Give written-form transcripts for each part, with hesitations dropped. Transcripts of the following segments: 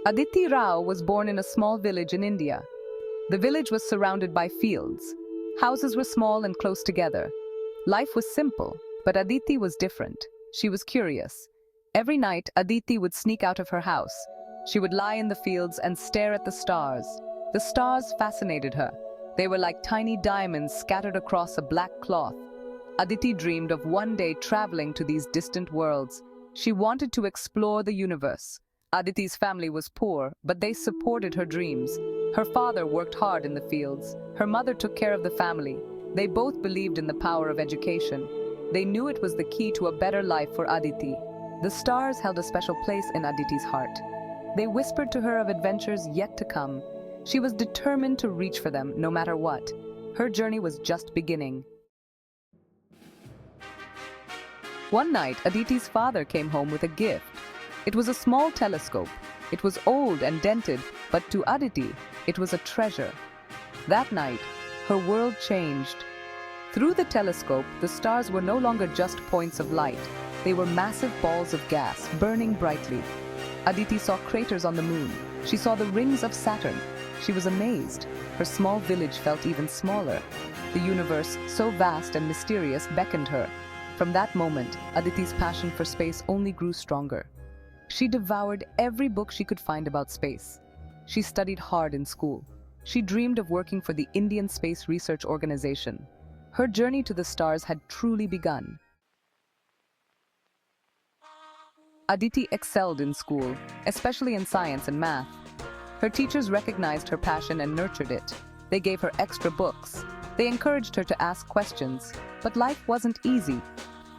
Aditi Rao was born in a small village in India. The village was surrounded by fields. Houses were small and close together. Life was simple, but Aditi was different. She was curious. Every night, Aditi would sneak out of her house. She would lie in the fields and stare at the stars. The stars fascinated her. They were like tiny diamonds scattered across a black cloth. Aditi dreamed of one day traveling to these distant worlds. She wanted to explore the universe. Aditi's family was poor, but they supported her dreams. Her father worked hard in the fields. Her mother took care of the family. They both believed in the power of education. They knew it was the key to a better life for Aditi. The stars held a special place in Aditi's heart. They whispered to her of adventures yet to come. She was determined to reach for them, no matter what. Her journey was just beginning. One night, Aditi's father came home with a gift. It was a small telescope. It was old and dented, but to Aditi, it was a treasure. That night, her world changed. Through the telescope, the stars were no longer just points of light. They were massive balls of gas, burning brightly. Aditi saw craters on the moon. She saw the rings of Saturn. She was amazed. Her small village felt even smaller. The universe, so vast and mysterious, beckoned her. From that moment, Aditi's passion for space only grew stronger. She devoured every book she could find about space. She studied hard in school. She dreamed of working for the Indian Space Research Organization. Her journey to the stars had truly begun. Aditi excelled in school, especially in science and math. Her teachers recognized her passion and nurtured it. They gave her extra books. They encouraged her to ask questions, but life wasn't easy.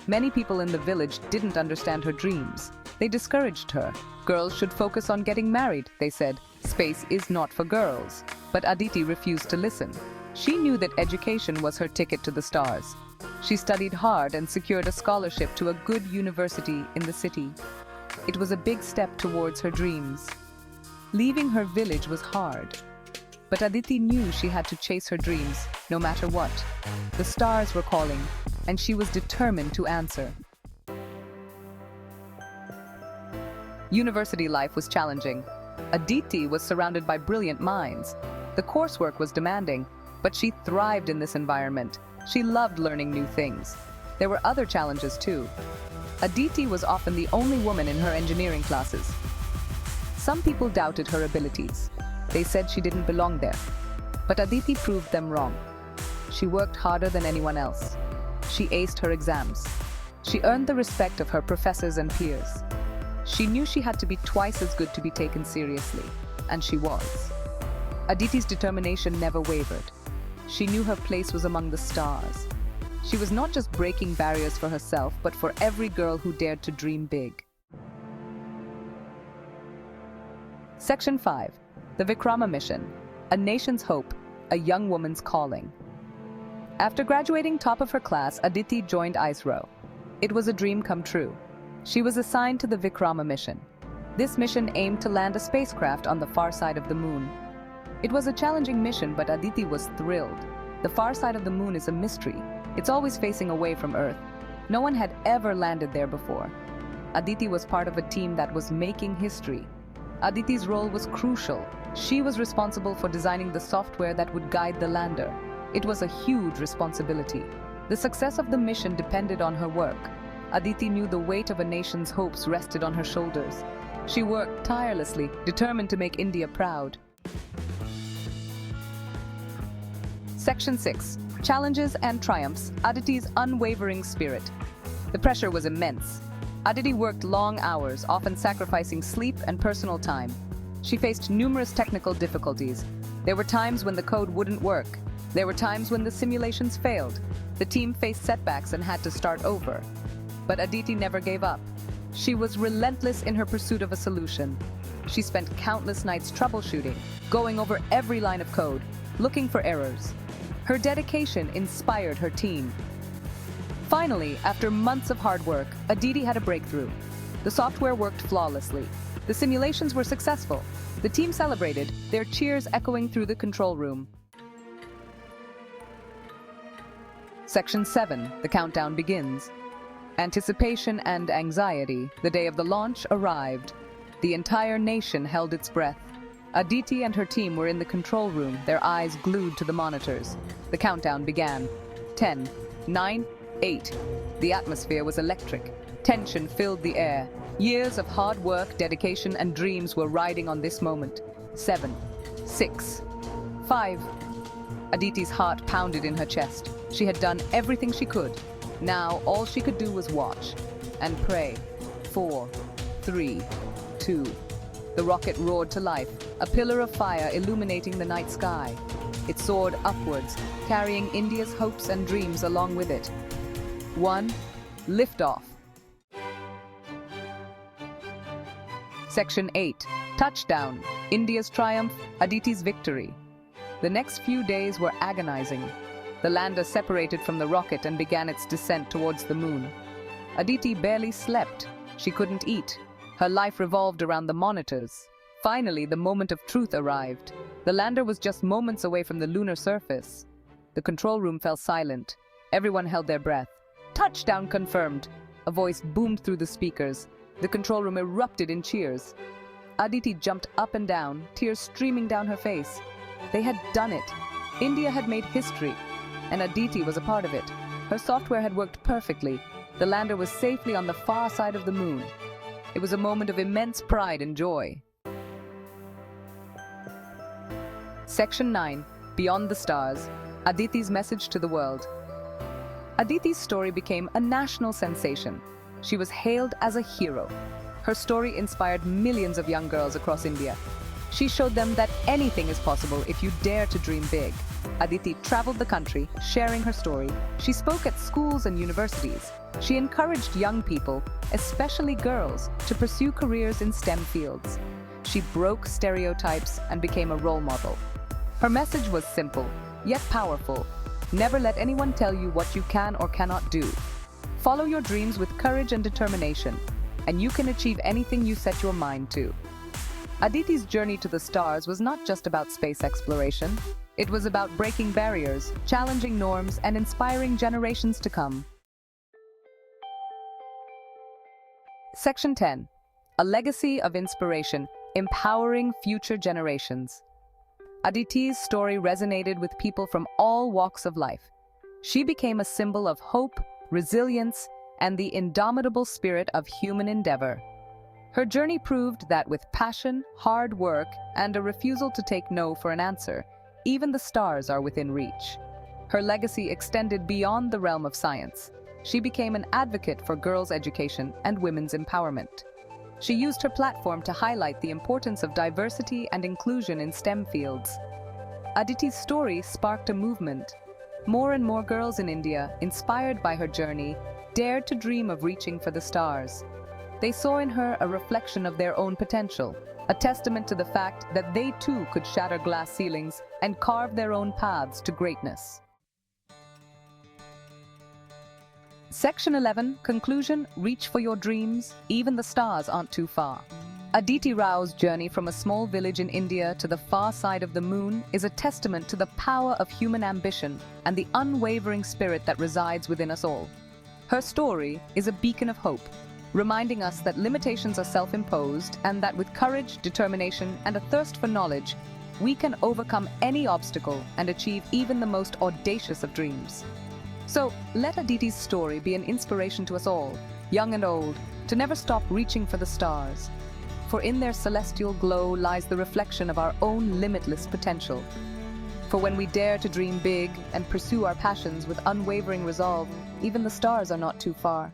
Many people in the village didn't understand her dreams. They discouraged her. Girls should focus on getting married, they said. Space is not for girls. But Aditi refused to listen. She knew that education was her ticket to the stars. She studied hard and secured a scholarship to a good university in the city. It was a big step towards her dreams. Leaving her village was hard. But Aditi knew she had to chase her dreams, no matter what. The stars were calling, and she was determined to answer. University life was challenging. Aditi was surrounded by brilliant minds. The coursework was demanding, but she thrived in this environment. She loved learning new things. There were other challenges too. Aditi was often the only woman in her engineering classes. Some people doubted her abilities. They said she didn't belong there. But Aditi proved them wrong. She worked harder than anyone else. She aced her exams. She earned the respect of her professors and peers. She knew she had to be twice as good to be taken seriously, and she was. Aditi's determination never wavered. She knew her place was among the stars. She was not just breaking barriers for herself, but for every girl who dared to dream big. Section 5. The Vikrama Mission. A nation's hope, a young woman's calling. After graduating top of her class, Aditi joined ISRO. It was a dream come true. She was assigned to the Vikrama mission. This mission aimed to land a spacecraft on the far side of the moon. It was a challenging mission, but Aditi was thrilled. The far side of the moon is a mystery. It's always facing away from Earth. No one had ever landed there before. Aditi was part of a team that was making history. Aditi's role was crucial. She was responsible for designing the software that would guide the lander. It was a huge responsibility. The success of the mission depended on her work. Aditi knew the weight of a nation's hopes rested on her shoulders. She worked tirelessly, determined to make India proud. Section 6. Challenges and Triumphs. Aditi's unwavering spirit. The pressure was immense. Aditi worked long hours, often sacrificing sleep and personal time. She faced numerous technical difficulties. There were times when the code wouldn't work. There were times when the simulations failed. The team faced setbacks and had to start over. But Aditi never gave up. She was relentless in her pursuit of a solution. She spent countless nights troubleshooting, going over every line of code, looking for errors. Her dedication inspired her team. Finally, after months of hard work, Aditi had a breakthrough. The software worked flawlessly. The simulations were successful. The team celebrated, their cheers echoing through the control room. Section 7. The countdown begins. Anticipation and anxiety. The day of the launch arrived. The entire nation held its breath. Aditi and her team were in the control room, their eyes glued to the monitors. The countdown began. 10, 9, 8. The atmosphere was electric. Tension filled the air. Years of hard work, dedication, and dreams were riding on this moment. 7, 6, 5. Aditi's heart pounded in her chest. She had done everything she could. Now, all she could do was watch and pray. 4, 3, 2. The rocket roared to life, a pillar of fire illuminating the night sky. It soared upwards, carrying India's hopes and dreams along with it. 1. Liftoff. Section 8. Touchdown. India's triumph, Aditi's victory. The next few days were agonizing. The lander separated from the rocket and began its descent towards the moon. Aditi barely slept. She couldn't eat. Her life revolved around the monitors. Finally, the moment of truth arrived. The lander was just moments away from the lunar surface. The control room fell silent. Everyone held their breath. Touchdown confirmed! A voice boomed through the speakers. The control room erupted in cheers. Aditi jumped up and down, tears streaming down her face. They had done it. India had made history, and Aditi was a part of it. Her software had worked perfectly. The lander was safely on the far side of the moon. It was a moment of immense pride and joy. Section 9. Beyond the Stars. Aditi's message to the world. Aditi's story became a national sensation. She was hailed as a hero. Her story inspired millions of young girls across India. She showed them that anything is possible if you dare to dream big. Aditi traveled the country, sharing her story. She spoke at schools and universities. She encouraged young people, especially girls, to pursue careers in STEM fields. She broke stereotypes and became a role model. Her message was simple, yet powerful. Never let anyone tell you what you can or cannot do. Follow your dreams with courage and determination, and you can achieve anything you set your mind to. Aditi's journey to the stars was not just about space exploration. It was about breaking barriers, challenging norms, and inspiring generations to come. Section 10. A legacy of inspiration, empowering future generations. Aditi's story resonated with people from all walks of life. She became a symbol of hope, resilience, and the indomitable spirit of human endeavor. Her journey proved that with passion, hard work, and a refusal to take no for an answer, even the stars are within reach. Her legacy extended beyond the realm of science. She became an advocate for girls' education and women's empowerment. She used her platform to highlight the importance of diversity and inclusion in STEM fields. Aditi's story sparked a movement. More and more girls in India, inspired by her journey, dared to dream of reaching for the stars. They saw in her a reflection of their own potential, a testament to the fact that they too could shatter glass ceilings and carve their own paths to greatness. Section 11, Conclusion, Reach for your dreams, even the stars aren't too far. Aditi Rao's journey from a small village in India to the far side of the moon is a testament to the power of human ambition and the unwavering spirit that resides within us all. Her story is a beacon of hope, reminding us that limitations are self-imposed and that with courage, determination, and a thirst for knowledge, we can overcome any obstacle and achieve even the most audacious of dreams. So, let Aditi's story be an inspiration to us all, young and old, to never stop reaching for the stars. For in their celestial glow lies the reflection of our own limitless potential. For when we dare to dream big and pursue our passions with unwavering resolve, even the stars are not too far.